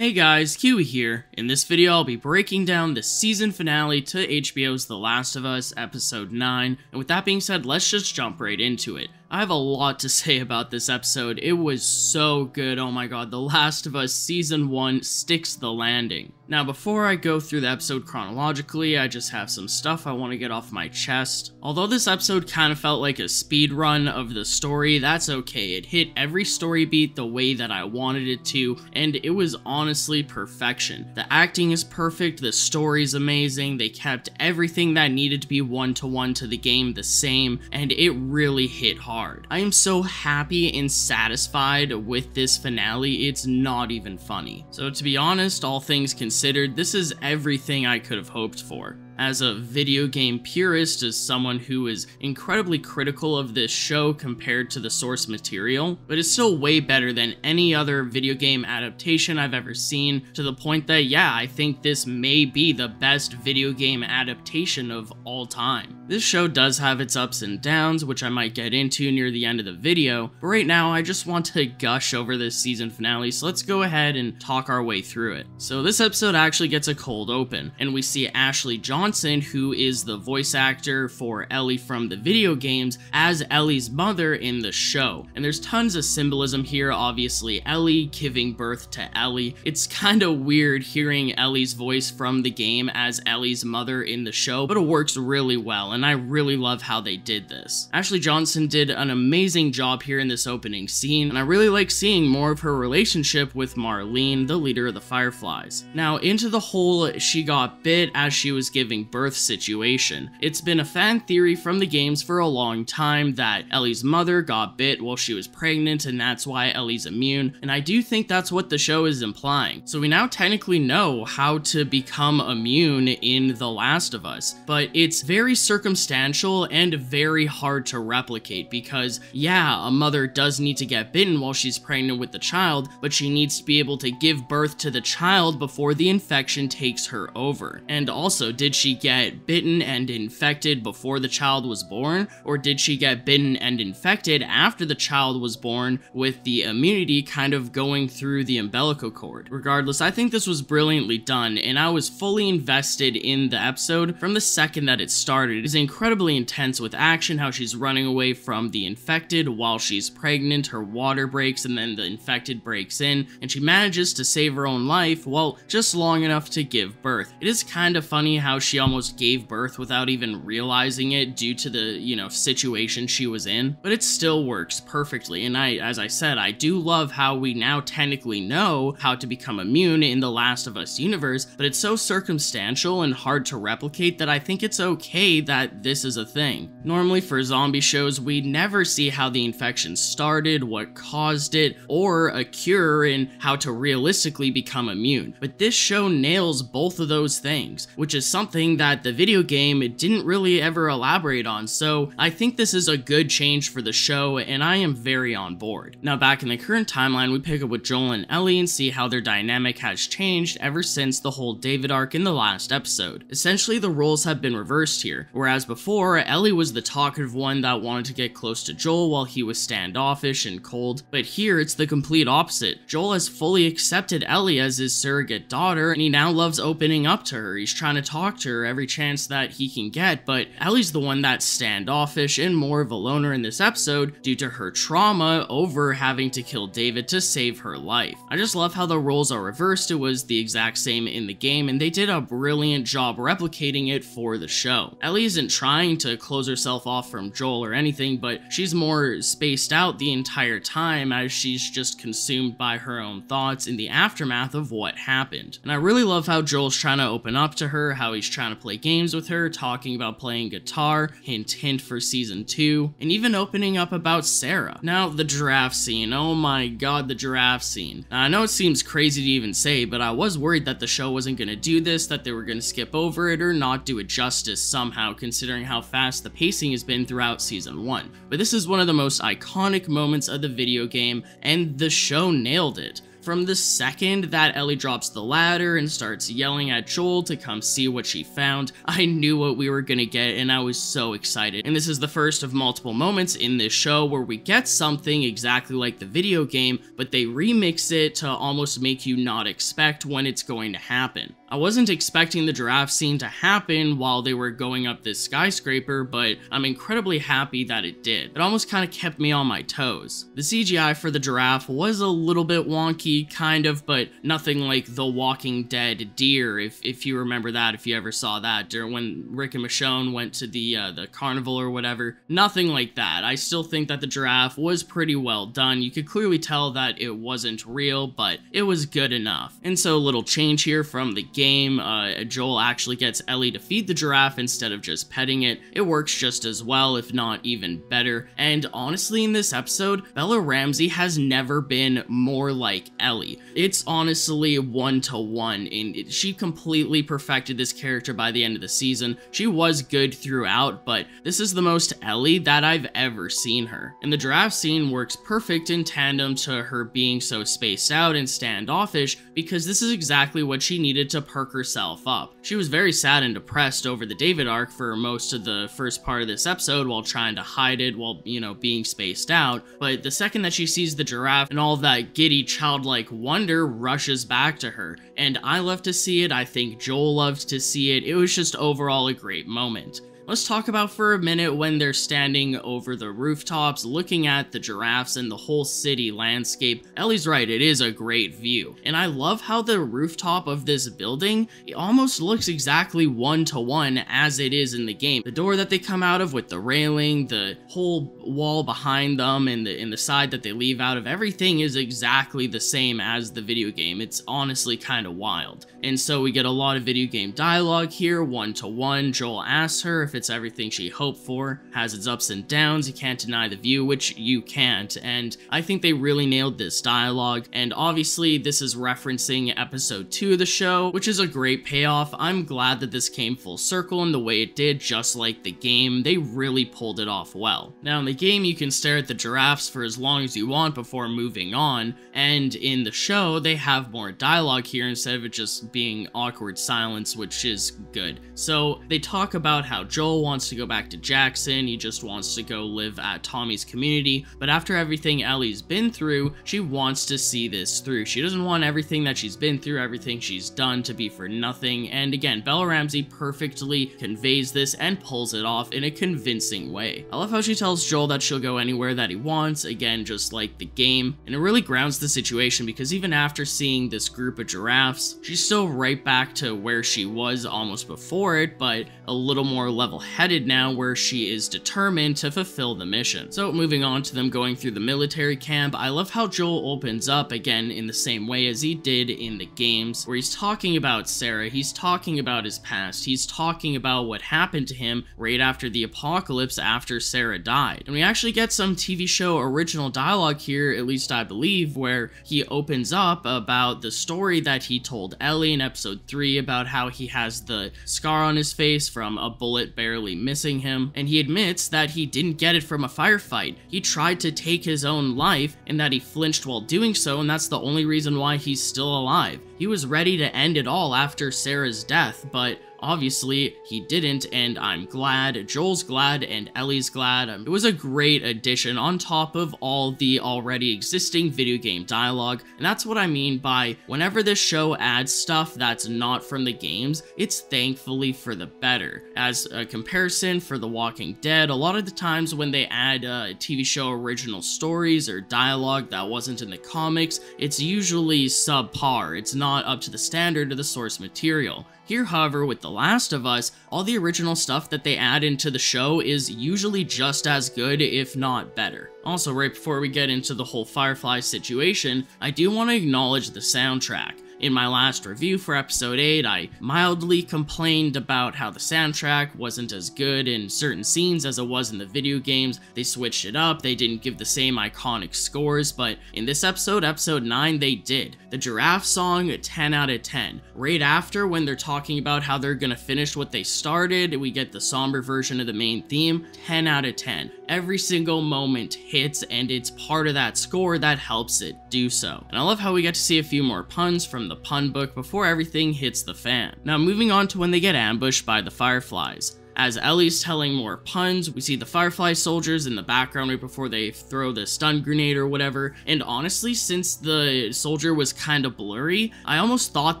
Hey guys, Kiwi here. In this video, I'll be breaking down the season finale to HBO's The Last of Us Episode 9, and with that being said, let's just jump right into it. I have a lot to say about this episode. It was so good, oh my god, The Last of Us Season 1 sticks the landing. Now, before I go through the episode chronologically, I just have some stuff I want to get off my chest. Although this episode kind of felt like a speed run of the story, that's okay. It hit every story beat the way that I wanted it to, and it was honestly perfection. The acting is perfect, the story's amazing, they kept everything that needed to be one-to-one to the game the same, and it really hit hard. I am so happy and satisfied with this finale, it's not even funny. So to be honest, all things considered, this is everything I could have hoped for. As a video game purist, as someone who is incredibly critical of this show compared to the source material, but it's still way better than any other video game adaptation I've ever seen, to the point that, yeah, I think this may be the best video game adaptation of all time. This show does have its ups and downs, which I might get into near the end of the video, but right now I just want to gush over this season finale, so let's go ahead and talk our way through it. So this episode actually gets a cold open, and we see Ashley Johnson, who is the voice actor for Ellie from the video games, as Ellie's mother in the show. And there's tons of symbolism here, obviously Ellie giving birth to Ellie. It's kind of weird hearing Ellie's voice from the game as Ellie's mother in the show, but it works really well, and I really love how they did this. Ashley Johnson did an amazing job here in this opening scene, and I really like seeing more of her relationship with Marlene, the leader of the Fireflies. Now, into the whole she got bit as she was giving birth situation. It's been a fan theory from the games for a long time that Ellie's mother got bit while she was pregnant, and that's why Ellie's immune, and I do think that's what the show is implying. So we now technically know how to become immune in The Last of Us, but it's very circumstantial and very hard to replicate because, yeah, a mother does need to get bitten while she's pregnant with the child, but she needs to be able to give birth to the child before the infection takes her over. And also, did she get bitten and infected before the child was born, or did she get bitten and infected after the child was born with the immunity kind of going through the umbilical cord? Regardless, I think this was brilliantly done, and I was fully invested in the episode from the second that it started. It is incredibly intense with action, how she's running away from the infected while she's pregnant, her water breaks, and then the infected breaks in, and she manages to save her own life, well, just long enough to give birth. It is kind of funny how she almost gave birth without even realizing it due to the, situation she was in, but it still works perfectly, and as I said, I do love how we now technically know how to become immune in the Last of Us universe, but it's so circumstantial and hard to replicate that I think it's okay that this is a thing. Normally for zombie shows, we never see how the infection started, what caused it, or a cure and how to realistically become immune, but this show nails both of those things, which is something that the video game didn't really ever elaborate on, so I think this is a good change for the show, and I am very on board. Now back in the current timeline, we pick up with Joel and Ellie and see how their dynamic has changed ever since the whole David arc in the last episode. Essentially, the roles have been reversed here, whereas before, Ellie was the talkative one that wanted to get close to Joel while he was standoffish and cold, but here it's the complete opposite. Joel has fully accepted Ellie as his surrogate daughter, and he now loves opening up to her. He's trying to talk to her every chance that he can get, but Ellie's the one that's standoffish and more of a loner in this episode due to her trauma over having to kill David to save her life. I just love how the roles are reversed. It was the exact same in the game, and they did a brilliant job replicating it for the show. Ellie isn't trying to close herself off from Joel or anything, but she's more spaced out the entire time as she's just consumed by her own thoughts in the aftermath of what happened. And I really love how Joel's trying to open up to her, how he's trying to play games with her, talking about playing guitar, hint hint for season 2, and even opening up about Sarah. Now, the giraffe scene, oh my god, the giraffe scene. Now, I know it seems crazy to even say, but I was worried that the show wasn't gonna do this, that they were gonna skip over it or not do it justice somehow, considering how fast the pacing has been throughout season 1. But this is one of the most iconic moments of the video game, and the show nailed it. From the second that Ellie drops the ladder and starts yelling at Joel to come see what she found, I knew what we were gonna get, and I was so excited. And this is the first of multiple moments in this show where we get something exactly like the video game, but they remix it to almost make you not expect when it's going to happen. I wasn't expecting the giraffe scene to happen while they were going up this skyscraper, but I'm incredibly happy that it did. It almost kind of kept me on my toes. The CGI for the giraffe was a little bit wonky, kind of, but nothing like the Walking Dead deer, if you remember that, if you ever saw that, during when Rick and Michonne went to the carnival or whatever. Nothing like that. I still think that the giraffe was pretty well done. You could clearly tell that it wasn't real, but it was good enough. And so a little change here from the game, Joel actually gets Ellie to feed the giraffe instead of just petting it. It works just as well, if not even better. And honestly, in this episode, Bella Ramsey has never been more like Ellie. It's honestly 1-to-1, and she completely perfected this character by the end of the season. She was good throughout, but this is the most Ellie that I've ever seen her. And the giraffe scene works perfect in tandem to her being so spaced out and standoffish, because this is exactly what she needed to perk herself up. She was very sad and depressed over the David arc for most of the first part of this episode while trying to hide it while, you know, being spaced out, but the second that she sees the giraffe and all that giddy childlike wonder rushes back to her, and I love to see it. I think Joel loved to see it. It was just overall a great moment. Let's talk about for a minute when they're standing over the rooftops looking at the giraffes and the whole city landscape. Ellie's right, it is a great view. And I love how the rooftop of this building, it almost looks exactly 1-to-1 as it is in the game. The door that they come out of with the railing, the whole wall behind them, and the side that they leave out of, everything is exactly the same as the video game. It's honestly kind of wild. And so we get a lot of video game dialogue here, 1-to-1. Joel asks her if it's everything she hoped for, has its ups and downs, you can't deny the view, which you can't, and I think they really nailed this dialogue. And obviously this is referencing episode 2 of the show, which is a great payoff. I'm glad that this came full circle in the way it did, just like the game. They really pulled it off well. Now in the game you can stare at the giraffes for as long as you want before moving on, and in the show they have more dialogue here instead of it just being awkward silence, which is good. So they talk about how Joel wants to go back to Jackson, he just wants to go live at Tommy's community, but after everything Ellie's been through, she wants to see this through. She doesn't want everything that she's been through, everything she's done to be for nothing, and again, Bella Ramsey perfectly conveys this and pulls it off in a convincing way. I love how she tells Joel that she'll go anywhere that he wants, again, just like the game, and it really grounds the situation because even after seeing this group of giraffes, she's still right back to where she was almost before it, but a little more level-headed now, where she is determined to fulfill the mission. So moving on to them going through the military camp, I love how Joel opens up again in the same way as he did in the games, where he's talking about Sarah, he's talking about his past, he's talking about what happened to him right after the apocalypse after Sarah died. And we actually get some TV show original dialogue here, at least I believe, where he opens up about the story that he told Ellie in episode 3 about how he has the scar on his face from a bullet barely missing him, and he admits that he didn't get it from a firefight. He tried to take his own life, and that he flinched while doing so, and that's the only reason why he's still alive. He was ready to end it all after Sarah's death, but obviously, he didn't, and I'm glad, Joel's glad, and Ellie's glad. It was a great addition on top of all the already existing video game dialogue, and that's what I mean by whenever this show adds stuff that's not from the games, it's thankfully for the better. As a comparison for The Walking Dead, a lot of the times when they add TV show original stories or dialogue that wasn't in the comics, it's usually subpar. It's not up to the standard of the source material. Here, however, with The Last of Us, all the original stuff that they add into the show is usually just as good, if not better. Also, right before we get into the whole Firefly situation, I do want to acknowledge the soundtrack. In my last review for episode 8, I mildly complained about how the soundtrack wasn't as good in certain scenes as it was in the video games. They switched it up, they didn't give the same iconic scores, but in this episode, episode 9, they did. The giraffe song, 10 out of 10. Right after, when they're talking about how they're gonna finish what they started, we get the somber version of the main theme, 10 out of 10. every single moment hits, and it's part of that score that helps it do so. And I love how we get to see a few more puns from the pun book before everything hits the fan. Now moving on to when they get ambushed by the Fireflies. As Ellie's telling more puns, we see the Firefly soldiers in the background right before they throw the stun grenade or whatever, and honestly, since the soldier was kind of blurry, I almost thought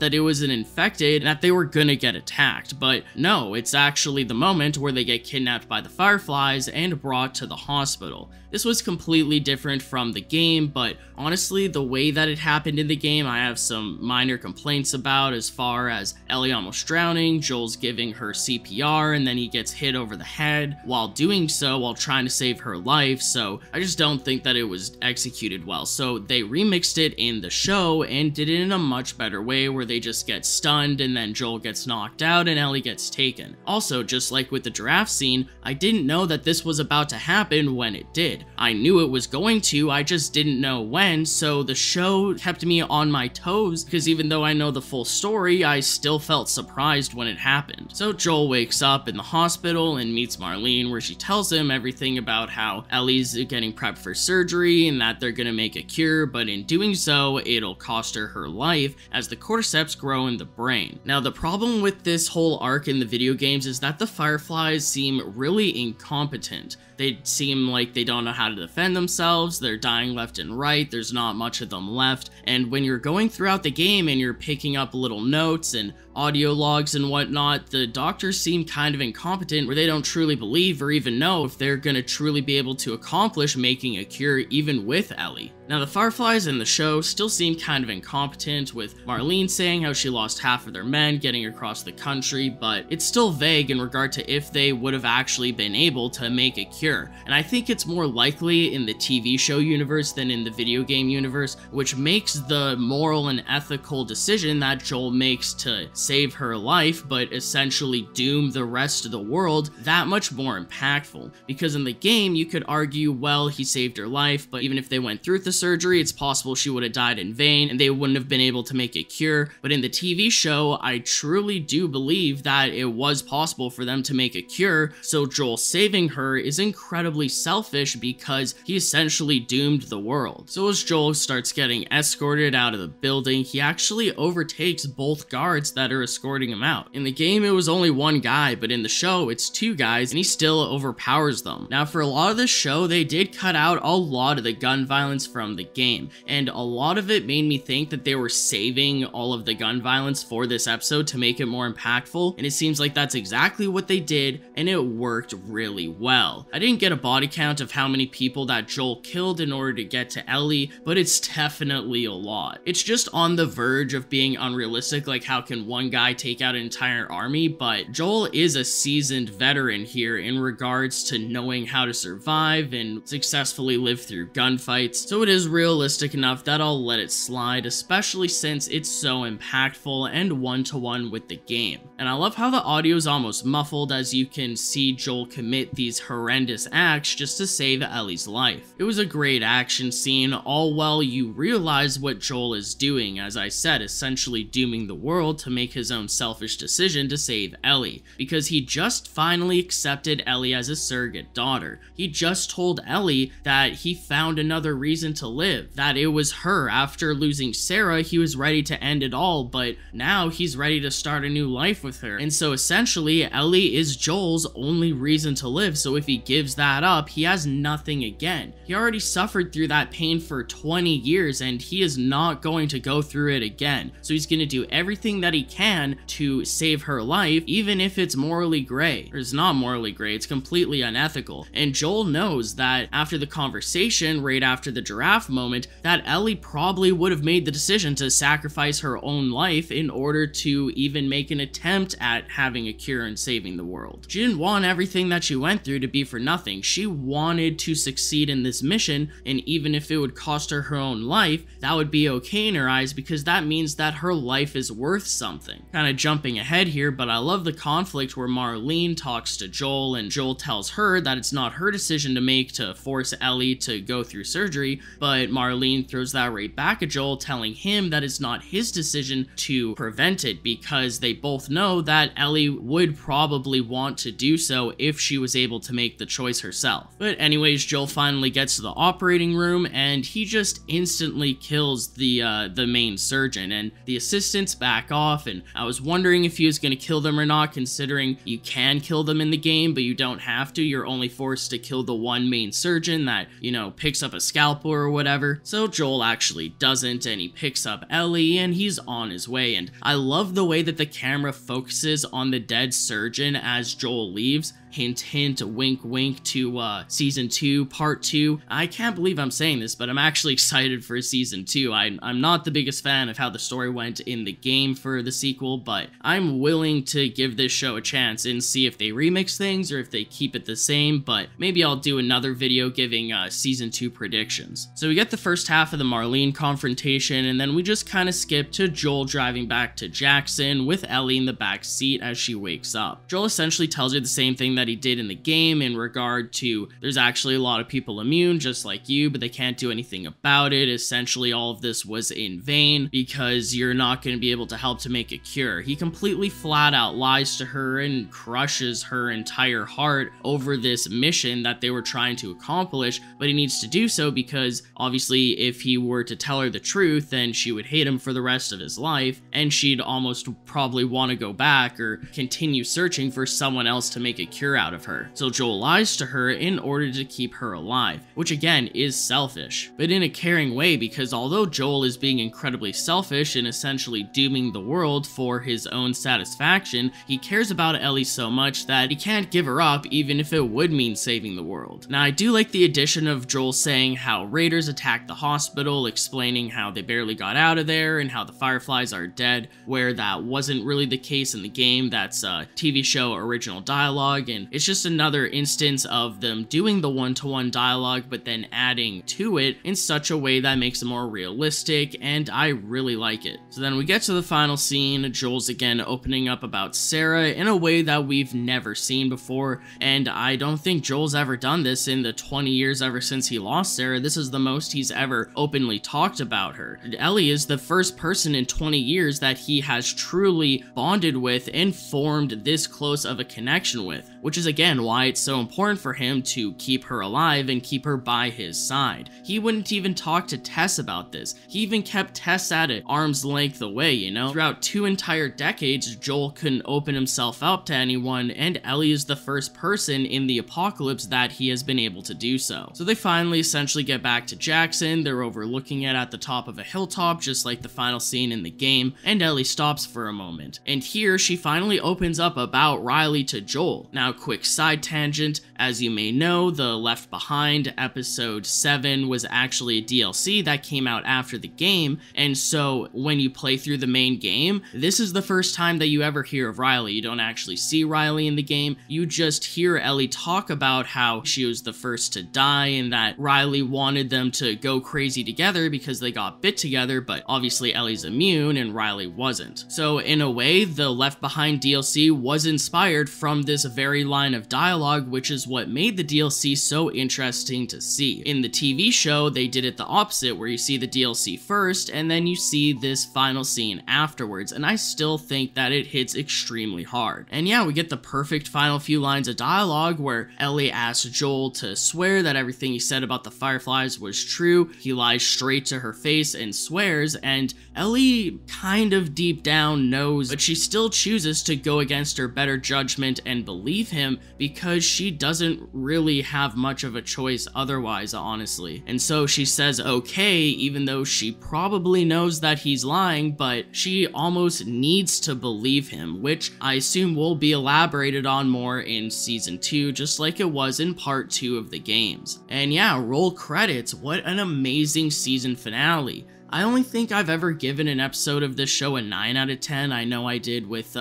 that it was an infected and that they were gonna get attacked, but no, it's actually the moment where they get kidnapped by the Fireflies and brought to the hospital. This was completely different from the game, but honestly, the way that it happened in the game, I have some minor complaints about, as far as Ellie almost drowning, Joel's giving her CPR, and then he gets hit over the head while doing so, while trying to save her life, so I just don't think that it was executed well. So they remixed it in the show and did it in a much better way, where they just get stunned and then Joel gets knocked out and Ellie gets taken. Also, just like with the giraffe scene, I didn't know that this was about to happen when it did. I knew it was going to, I just didn't know when, so the show kept me on my toes, because even though I know the full story, I still felt surprised when it happened. So Joel wakes up in the hospital and meets Marlene, where she tells him everything about how Ellie's getting prepped for surgery and that they're gonna make a cure, but in doing so, it'll cost her her life as the cordyceps grow in the brain. Now, the problem with this whole arc in the video games is that the Fireflies seem really incompetent. They seem like they don't know how to defend themselves, they're dying left and right, there's not much of them left, and when you're going throughout the game and you're picking up little notes and audio logs and whatnot, the doctors seem kind of incompetent, where they don't truly believe or even know if they're gonna truly be able to accomplish making a cure even with Ellie. Now, the Fireflies in the show still seem kind of incompetent, with Marlene saying how she lost half of their men getting across the country, but it's still vague in regard to if they would have actually been able to make a cure. And I think it's more likely in the TV show universe than in the video game universe, which makes the moral and ethical decision that Joel makes to save her life, but essentially doom the rest of the world, that much more impactful. Because in the game, you could argue, well, he saved her life, but even if they went through the surgery, it's possible she would have died in vain and they wouldn't have been able to make a cure. But in the TV show, I truly do believe that it was possible for them to make a cure, so Joel saving her is incredibly selfish because he essentially doomed the world. So as Joel starts getting escorted out of the building, he actually overtakes both guards that are escorting him out. In the game, it was only one guy, but in the show, it's two guys, and he still overpowers them. Now, for a lot of the show, they did cut out a lot of the gun violence from the game, and a lot of it made me think that they were saving all of the gun violence for this episode to make it more impactful, and it seems like that's exactly what they did, and it worked really well. I didn't get a body count of how many people that Joel killed in order to get to Ellie, but it's definitely a lot. It's just on the verge of being unrealistic, like how can one guy take out an entire army, but Joel is a seasoned veteran here in regards to knowing how to survive and successfully live through gunfights, so it is realistic enough that I'll let it slide, especially since it's so impactful and one-to-one with the game. And I love how the audio is almost muffled as you can see Joel commit these horrendous acts just to save Ellie's life. It was a great action scene, all while you realize what Joel is doing, as I said, essentially dooming the world to make his own selfish decision to save Ellie, because he just finally accepted Ellie as a surrogate daughter. He just told Ellie that he found another reason to live, that it was her. After losing Sarah, he was ready to end it all, but now he's ready to start a new life with her. And so essentially, Ellie is Joel's only reason to live, so if he gives that up, he has nothing again. He already suffered through that pain for 20 years, and he is not going to go through it again. So he's going to do everything that he can to save her life, even if it's morally gray. Or it's not morally gray, it's completely unethical. And Joel knows that after the conversation, right after the giraffe moment, that Ellie probably would have made the decision to sacrifice her own life in order to even make an attempt at having a cure and saving the world. She didn't want everything that she went through to be for nothing. She wanted to succeed in this mission, and even if it would cost her her own life, that would be okay in her eyes, because that means that her life is worth something. Kind of jumping ahead here, but I love the conflict where Marlene talks to Joel, and Joel tells her that it's not her decision to make to force Ellie to go through surgery, but Marlene throws that right back at Joel, telling him that it's not his decision to prevent it, because they both know know that Ellie would probably want to do so if she was able to make the choice herself. But anyways, Joel finally gets to the operating room and he just instantly kills the main surgeon, and the assistants back off, and I was wondering if he was going to kill them or not, considering you can kill them in the game, but you don't have to. You're only forced to kill the one main surgeon that, you know, picks up a scalpel or whatever. So Joel actually doesn't, and he picks up Ellie and he's on his way. And I love the way that the camera focuses on the dead surgeon as Joel leaves. Hint, hint, wink, wink to Season 2, Part 2. I can't believe I'm saying this, but I'm actually excited for Season 2. I'm not the biggest fan of how the story went in the game for the sequel, but I'm willing to give this show a chance and see if they remix things or if they keep it the same, but maybe I'll do another video giving Season 2 predictions. So we get the first half of the Marlene confrontation, and then we just kind of skip to Joel driving back to Jackson with Ellie in the back seat as she wakes up. Joel essentially tells her the same thing that he did in the game in regard to there's actually a lot of people immune just like you, but they can't do anything about it. Essentially all of this was in vain because you're not going to be able to help to make a cure. He completely flat out lies to her and crushes her entire heart over this mission that they were trying to accomplish, but he needs to do so because obviously if he were to tell her the truth, then she would hate him for the rest of his life and she'd almost probably want to go back or continue searching for someone else to make a cure out of her. So Joel lies to her in order to keep her alive, which again is selfish, but in a caring way, because although Joel is being incredibly selfish and essentially dooming the world for his own satisfaction, he cares about Ellie so much that he can't give her up even if it would mean saving the world. Now I do like the addition of Joel saying how raiders attacked the hospital, explaining how they barely got out of there and how the Fireflies are dead, where that wasn't really the case in the game. That's TV show original dialogue, and it's just another instance of them doing the one-to-one dialogue but then adding to it in such a way that makes it more realistic, and I really like it. So then we get to the final scene. Joel's again opening up about Sarah in a way that we've never seen before, and I don't think Joel's ever done this in the 20 years ever since he lost Sarah. This is the most he's ever openly talked about her. Ellie is the first person in 20 years that he has truly bonded with and formed this close of a connection with, which is again why it's so important for him to keep her alive and keep her by his side. He wouldn't even talk to Tess about this. He even kept Tess at it arm's length away, you know? Throughout 2 entire decades, Joel couldn't open himself up to anyone, and Ellie is the first person in the apocalypse that he has been able to do so. So they finally essentially get back to Jackson. They're overlooking it at the top of a hilltop, just like the final scene in the game, and Ellie stops for a moment. And here, she finally opens up about Riley to Joel. Now, quick side tangent, as you may know, the Left Behind episode 7 was actually a DLC that came out after the game, and so when you play through the main game, this is the first time that you ever hear of Riley. You don't actually see Riley in the game, you just hear Ellie talk about how she was the first to die and that Riley wanted them to go crazy together because they got bit together, but obviously Ellie's immune and Riley wasn't. So in a way, the Left Behind DLC was inspired from this very line of dialogue, which is what made the DLC so interesting to see. In the TV show, they did it the opposite, where you see the DLC first and then you see this final scene afterwards, and I still think that it hits extremely hard. And yeah, we get the perfect final few lines of dialogue where Ellie asks Joel to swear that everything he said about the Fireflies was true. He lies straight to her face and swears, and Ellie kind of deep down knows, but she still chooses to go against her better judgment and believe him because she doesn't really have much of a choice otherwise, honestly. And so she says okay, even though she probably knows that he's lying, but she almost needs to believe him, which I assume will be elaborated on more in Season 2, just like it was in Part 2 of the games. And yeah, roll credits. What an amazing season finale. I only think I've ever given an episode of this show a 9 out of 10. I know I did with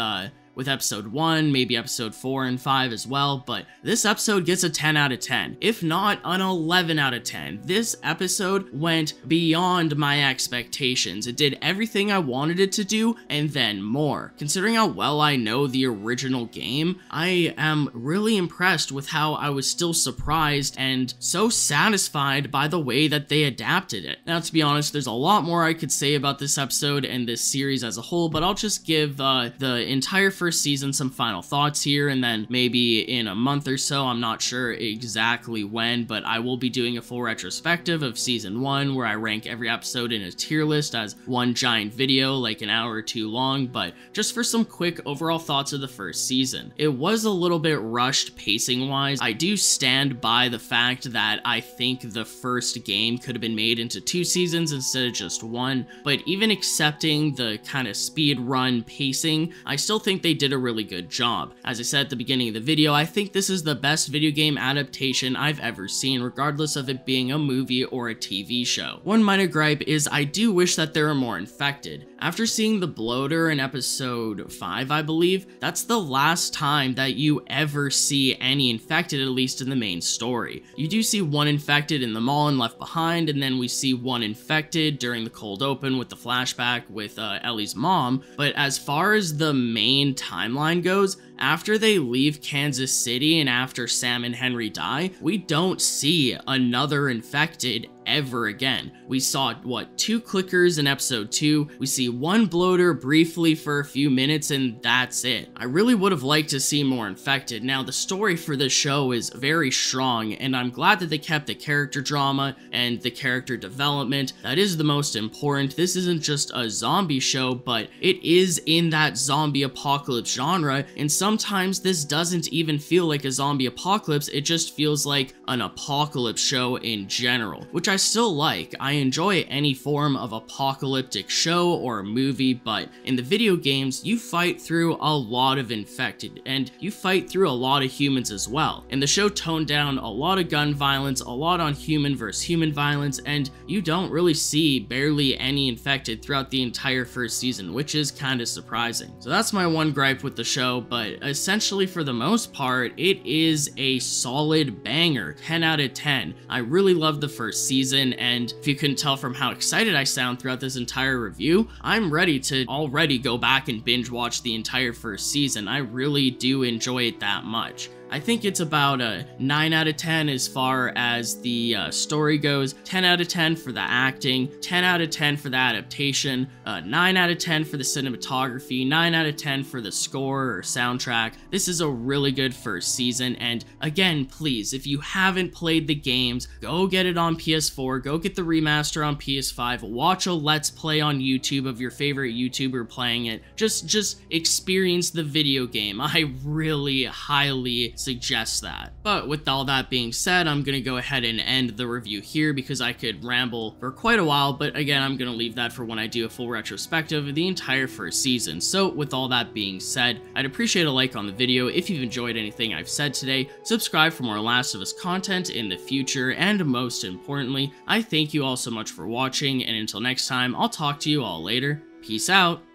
episode 1, maybe episode 4 and 5 as well, but this episode gets a 10 out of 10, if not an 11 out of 10. This episode went beyond my expectations. It did everything I wanted it to do, and then more. Considering how well I know the original game, I am really impressed with how I was still surprised and so satisfied by the way that they adapted it. Now, to be honest, there's a lot more I could say about this episode and this series as a whole, but I'll just give the entire first first season some final thoughts here, and then maybe in a month or so, I'm not sure exactly when, but I will be doing a full retrospective of season 1 where I rank every episode in a tier list as one giant video, like an hour or two long. But just for some quick overall thoughts of the first season, it was a little bit rushed pacing wise. I do stand by the fact that I think the first game could have been made into 2 seasons instead of just 1, but even accepting the kind of speed run pacing, I still think they did a really good job. As I said at the beginning of the video, I think this is the best video game adaptation I've ever seen, regardless of it being a movie or a TV show. One minor gripe is I do wish that there were more infected. After seeing the bloater in episode 5, I believe, that's the last time that you ever see any infected, at least in the main story. You do see one infected in the mall and Left Behind, and then we see one infected during the cold open with the flashback with Ellie's mom, but as far as the main timeline goes, after they leave Kansas City and after Sam and Henry die, we don't see another infected ever again. We saw, what, 2 clickers in episode 2, we see 1 bloater briefly for a few minutes, and that's it. I really would have liked to see more infected. Now, the story for this show is very strong, and I'm glad that they kept the character drama and the character development. That is the most important. This isn't just a zombie show, but it is in that zombie apocalypse genre, and sometimes this doesn't even feel like a zombie apocalypse, it just feels like an apocalypse show in general, which I still like. I enjoy any form of apocalyptic show or movie, but in the video games, you fight through a lot of infected, and you fight through a lot of humans as well. And the show toned down a lot of gun violence, a lot on human versus human violence, and you don't really see barely any infected throughout the entire first season, which is kind of surprising. So that's my one gripe with the show, but essentially for the most part, it is a solid banger, 10 out of 10. I really love the first season, and if you couldn't tell from how excited I sound throughout this entire review, I'm ready to already go back and binge watch the entire first season. I really do enjoy it that much. I think it's about a 9 out of 10 as far as the story goes, 10 out of 10 for the acting, 10 out of 10 for the adaptation, 9 out of 10 for the cinematography, 9 out of 10 for the score or soundtrack. This is a really good first season, and again, please, if you haven't played the games, go get it on PS4, go get the remaster on PS5, watch a Let's Play on YouTube of your favorite YouTuber playing it, just experience the video game. I really highly suggest that. But with all that being said, I'm gonna go ahead and end the review here because I could ramble for quite a while, but again, I'm gonna leave that for when I do a full retrospective of the entire first season. So with all that being said, I'd appreciate a like on the video if you've enjoyed anything I've said today, subscribe for more Last of Us content in the future, and most importantly, I thank you all so much for watching, and until next time, I'll talk to you all later. Peace out.